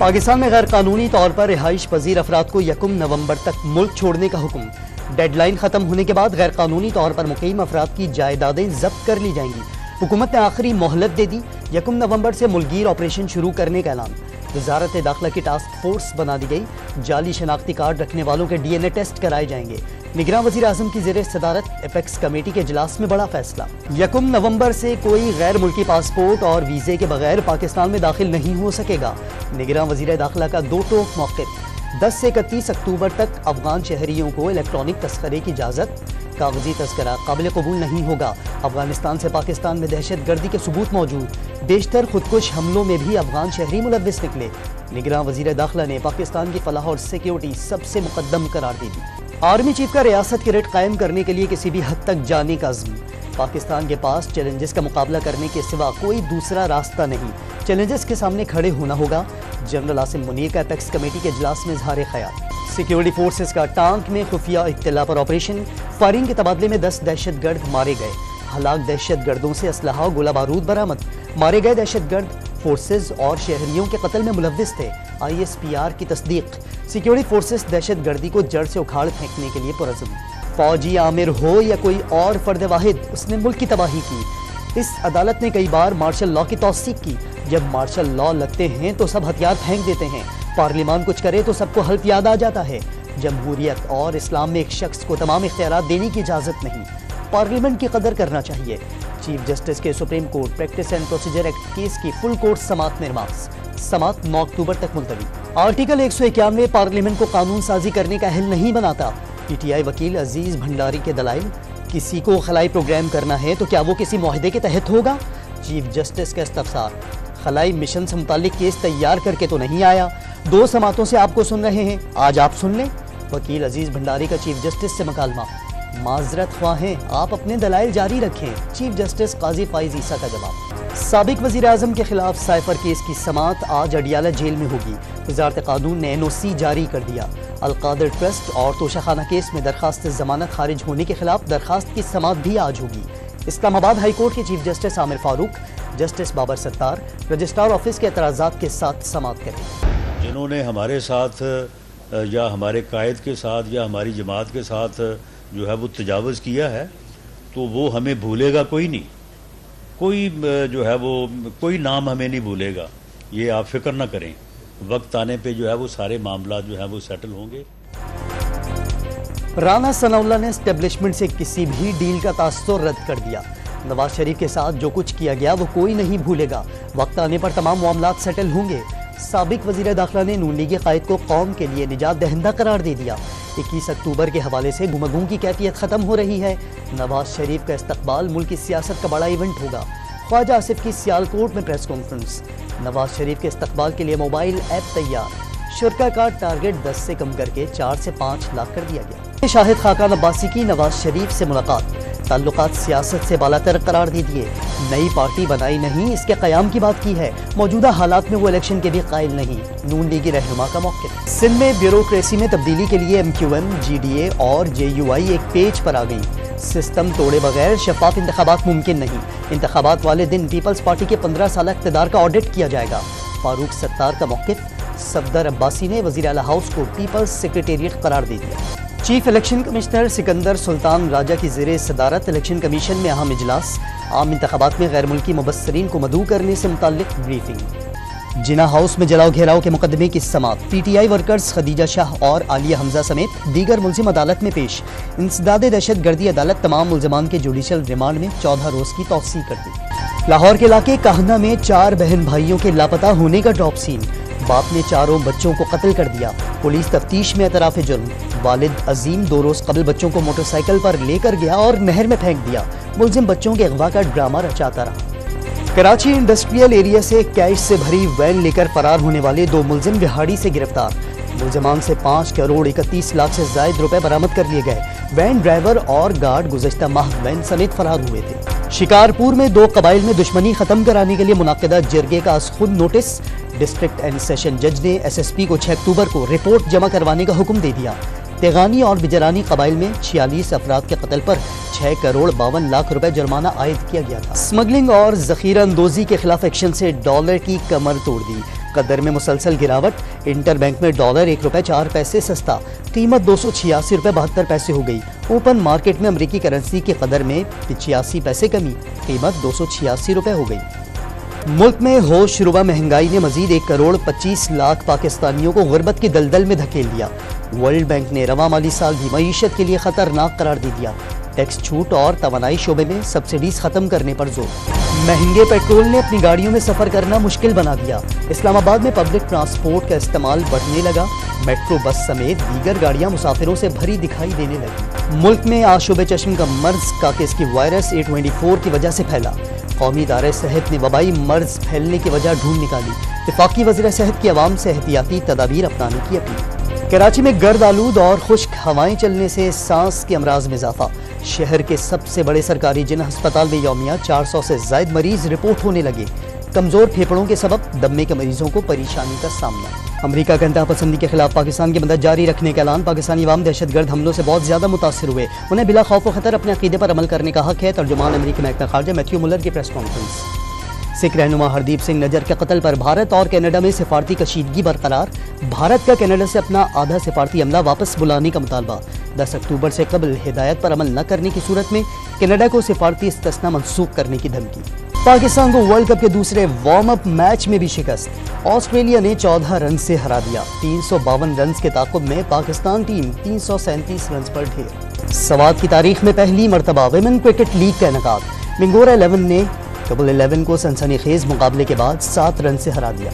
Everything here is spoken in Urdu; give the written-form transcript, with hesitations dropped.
پاکستان میں غیر قانونی طور پر رہائش پذیر افراد کو 1 نومبر تک ملک چھوڑنے کا حکم۔ ڈیڈ لائن ختم ہونے کے بعد غیر قانونی طور پر مقیم افراد کی جائیدادیں ضبط کر لی جائیں گی۔ حکومت نے آخری مہلت دے دی، 1 نومبر سے ملک گیر آپریشن شروع کرنے کا اعلان۔ وزارت داخلہ کی ٹاسک فورس بنا دی گئی، جعلی شناختی کارڈ رکھنے والوں کے ڈی این اے ٹیسٹ کرائے جائیں گے۔ نگراں وزیر اعظم کی زیر صدارت ایپیکس کمیٹی کے اجلاس میں بڑا فیصلہ۔ 1 نومبر سے کوئی غیر ملکی پاسپورٹ اور ویزے کے بغیر پاکستان میں داخل نہیں ہو سکے گا۔ نگراں وزیر داخلہ کا دو ٹوک موقف۔ 10 سے 31 اکتوبر تک افغان شہریوں کو الیکٹرانک تذکرے کی اجازت، کاغذی تذکرہ قابل قبول نہیں ہوگا۔ افغانستان سے پاکستان میں دہشت گردی کے ثبوت موجود، بیشتر خودکش حملوں میں بھی افغان شہری ملوث نکلے۔ نگراں وزیر داخلہ نے پاکستان کی فلاح اور سیکیورٹی سب سے مقدم قرار دے دی۔ آرمی چیف کا ریاست کی ریٹ قائم کرنے کے لیے کسی بھی حد تک جانے کا عزم۔ پاکستان کے پاس چیلنجز کا مقابلہ کرنے کے سوا کوئی دوسرا راستہ نہیں، چیلنجز کے سامنے کھڑے ہونا ہوگا۔ جنرل عاصم منیر کا ایپیکس کمیٹی کے اجلاس میں اظہار خیال۔ سیکیورٹی فورسز کا ٹانک میں خفیہ اطلاع پر آپریشن، فائرنگ کے تبادلے میں 10 دہشت گرد مارے گئے۔ ہلاک دہشت گردوں سے اسلحہ و گولہ بارود برآمد۔ مارے گئے دہشت گرد فورسز اور شہریوں کے قتل میں ملوث تھے، آئی ایس پی آر کی تصدیق۔ سیکیورٹی فورسز دہشت گردی کو جڑ سے اکھاڑ پھینکنے کے لیے پرعزم۔ فوجی عامر ہو یا کوئی اور فرد واحد، اس نے ملک کی تباہی کی۔ اس عدالت نے کئی بار مارشل لاء کی توثیق کی۔ جب مارشل لاء لگتے ہیں تو سب ہتھیار پھینک دیتے ہیں، پارلیمان کچھ کرے تو سب کو حلف یاد آ جاتا ہے۔ جمہوریت اور اسلام میں ایک شخص کو تمام اختیارات دینے کی اجازت نہیں، پارلیمنٹ کی قدر کرنا چاہیے۔ چیف جسٹس کے supreme court practice and procedure act case کی فل کورٹ سماعت میں نماز، سماعت 9 اکتوبر تک ملتوی۔ آرٹیکل 191 پارلیمنٹ کو قانون سازی کرنے کا اہل نہیں بناتا۔ پی ٹی آئی وکیل عزیز بھنڈاری کے دلائل، کسی کو خلائی پروگرام کرنا ہے تو کیا وہ کسی معاہدے کے تحت ہوگا؟ چیف جسٹس کا استفسار، خلائی مشن سے متعلق کیس تیار کر کے تو نہیں آیا، 2 سماعتوں سے آپ کو سن رہے ہیں، آج آپ سن لیں۔ وکیل عزیز بھنڈاری کا چیف جسٹس سے مکالمہ، معذرت خواہ ہیں، آپ اپنے دلائل جاری رکھیں۔ چیف جسٹس قاضی فائز عیسیٰ کا جواب۔ سابق وزیر اعظم کے خلاف سائفر کیس کی سماعت آج اڈیالہ جیل میں ہوگی۔ وزارت قانون نے NOC جاری کر دیا۔ القادر ٹرسٹ اور توشہ خانہ کیس میں درخواست ضمانت خارج ہونے کے خلاف درخواست کی سماعت بھی آج ہوگی۔ اسلام آباد ہائی کورٹ کے چیف جسٹس عامر فاروق، جسٹس بابر ستار رجسٹرار آفس کے اعتراضات کے ساتھ سماعت کریں گے۔ جنہوں نے ہمارے ساتھ یا ہمارے قائد کے ساتھ یا ہماری جماعت کے ساتھ جو ہے وہ تجاوز کیا ہے تو وہ ہمیں بھولے گا کوئی نہیں، کوئی جو ہے وہ کوئی نام ہمیں نہیں بھولے گا، یہ آپ فکر نہ کریں، وقت آنے پہ جو ہے وہ سارے معاملات جو ہیں وہ سیٹل ہوں گے۔ رانا ثناء اللہ نے اسٹیبلشمنٹ سے کسی بھی ڈیل کا تاثر رد کر دیا۔ نواز شریف کے ساتھ جو کچھ کیا گیا وہ کوئی نہیں بھولے گا، وقت آنے پر تمام معاملات سیٹل ہوں گے۔ سابق وزیر داخلہ نے نون لیگی قائد کو قوم کے لیے نجات دہندہ قرار دے دیا۔ 21 اکتوبر کے حوالے سے گم گم کی کیفیت ختم ہو رہی ہے۔ نواز شریف کا استقبال ملک کی سیاست کا بڑا ایونٹ ہوگا۔ خواجہ آصف کی سیالکوٹ میں پریس کانفرنس۔ نواز شریف کے استقبال کے لیے موبائل ایپ تیار۔ شرکا کا ٹارگٹ 10 سے کم کر کے 4 سے 5 لاکھ کر دیا گیا۔ شاہد خاقان عباسی کی نواز شریف سے ملاقات، تعلقات سیاست سے بالاتر قرار دے دیے۔ نئی پارٹی بنائی نہیں، اس کے قیام کی بات کی ہے، موجودہ حالات میں وہ الیکشن کے بھی قائل نہیں۔ نون لیگی رہنما کا موقف۔ سندھ میں بیوروکریسی میں تبدیلی کے لیے MQM، GDA اور JUI ایک پیج پر آ گئی۔ سسٹم توڑے بغیر شفاف انتخابات ممکن نہیں۔ انتخابات والے دن پیپلز پارٹی کے 15 سالہ اقتدار کا آڈٹ کیا جائے گا۔ فاروق ستار کا موقف۔ صفدر عباسی نے وزیر اعلیٰ ہاؤس کو پیپلز سیکریٹریٹ قرار دے دیا۔ چیف الیکشن کمشنر سکندر سلطان راجہ کی زیر صدارت الیکشن کمیشن میں اہم اجلاس، عام انتخابات میں غیر ملکی مبصرین کو مدعو کرنے سے متعلق بریفنگ۔ جناح ہاؤس میں جلاؤ گھیراؤ کے مقدمے کی سماعت، PTI ورکرز خدیجہ شاہ اور عالیہ حمزہ سمیت دیگر ملزم عدالت میں پیش۔ انسداد دہشت گردی عدالت تمام ملزمان کے جوڈیشل ریمانڈ میں 14 روز کی توسیع کر دی۔ لاہور کے علاقے کاہنہ میں 4 بہن بھائیوں کے لاپتہ ہونے کا ڈراپ سین، باپ نے 4 بچوں کو قتل کر دیا، پولیس تفتیش میں اعتراف جرم۔ والد عظیم 2 روز قبل بچوں کو موٹر سائیکل پر لے کر گیا اور نہر میں پھینک دیا، ملزم بچوں کے اغوا کا ڈرامہ رچاتا رہا۔ کراچی انڈسٹریل ایریا سے کیش سے بھری وین لے کر فرار ہونے والے 2 ملزم بہاڑی سے گرفتار، ملزمان سے 5 کروڑ 31 لاکھ سے زائد روپے برآمد کر لیے گئے۔ وین ڈرائیور اور گارڈ گزشتہ ماہ وین سمیت فرار ہوئے تھے۔ شکارپور میں 2 قبائل میں دشمنی ختم کرانے کے لیے منعقدہ جرگے کا از خود نوٹس، ڈسٹرکٹ اینڈ سیشن جج نے SSP کو 6 اکتوبر کو رپورٹ جمع کروانے کا حکم دے دیا۔ تیغانی اور بجرانی قبائل میں 46 افراد کے قتل پر 6 کروڑ 52 لاکھ روپے جرمانہ عائد کیا گیا تھا۔ اسمگلنگ اور ذخیرہ اندوزی کے خلاف ایکشن سے ڈالر کی کمر توڑ دی، قدر میں مسلسل گراوٹ، انٹر بینک میں ڈالر 1 روپے 4 پیسے سستا، قیمت 286 روپے 72 پیسے ہو گئی۔ اوپن مارکیٹ میں امریکی کرنسی کی قدر میں 85 پیسے کمی، قیمت 286 روپے ہو گئی۔ ملک میں ہوش ربا مہنگائی نے مزید 1 کروڑ 25 لاکھ پاکستانیوں کو غربت کی دلدل میں دھکیل دیا۔ ورلڈ بینک نے رواں مالی سال بھی معیشت کے لیے خطرناک قرار دے دیا۔ ٹیکس چھوٹ اور توانائی شعبے میں سبسڈیز ختم کرنے پر زور۔ مہنگے پیٹرول نے اپنی گاڑیوں میں سفر کرنا مشکل بنا دیا۔ اسلام آباد میں پبلک ٹرانسپورٹ کا استعمال بڑھنے لگا، میٹرو بس سمیت دیگر گاڑیاں مسافروں سے بھری دکھائی دینے لگی۔ ملک میں آشوب چشم کا مرض کاکس وائرس A24 کی وجہ سے پھیلا۔ قومی ادارہ صحت نے وبائی مرض پھیلنے کی وجہ ڈھونڈ نکالی۔ وفاقی وزیر صحت کی عوام سے احتیاطی تدابیر اپنانے کی اپیل۔ کراچی میں گرد آلود اور خشک ہوائیں چلنے سے سانس کے امراض میں اضافہ۔ شہر کے سب سے بڑے سرکاری جن ہسپتال میں یومیہ 400 سے زائد مریض رپورٹ ہونے لگے۔ کمزور پھیپھڑوں کے سبب دمے کے مریضوں کو پریشانی کا سامنا۔ امریکہ کا انتہا پسندی کے خلاف پاکستان کی مدد جاری رکھنے کا اعلان۔ پاکستانی عوام دہشت گرد حملوں سے بہت زیادہ متاثر ہوئے، انہیں بلا خوف و خطر اپنے عقیدے پر عمل کرنے کا حق ہے۔ ترجمان امریکی محکمہ خارجہ میتھیو ملر کی پریس کانفرنس۔ سکھ رہنما ہردیپ سنگھ نجر کے قتل پر بھارت اور کینیڈا میں سفارتی کشیدگی برقرار۔ بھارت کا کینیڈا سے اپنا آدھا سفارتی عملہ واپس بلانے کا مطالبہ۔ 10 اکتوبر سے قبل ہدایت پر عمل نہ کرنے کی صورت میں کینیڈا کو سفارتی استثنا منسوخ کرنے کی دھمکی۔ پاکستان کو ورلڈ کپ کے دوسرے وارم اپ میچ میں بھی شکست۔ آسٹریلیا نے 14 رن سے ہرا دیا۔ 352 رنز کے تعاقب میں پاکستان ٹیم 337 رنز پر ڈھیر۔ سوات کی تاریخ میں پہلی مرتبہ ویمن کرکٹ لیگ کا انعقاد۔ منگورا 11 نے ڈبل 11 کو سنسنی خیز مقابلے کے بعد 7 رن سے ہرا دیا۔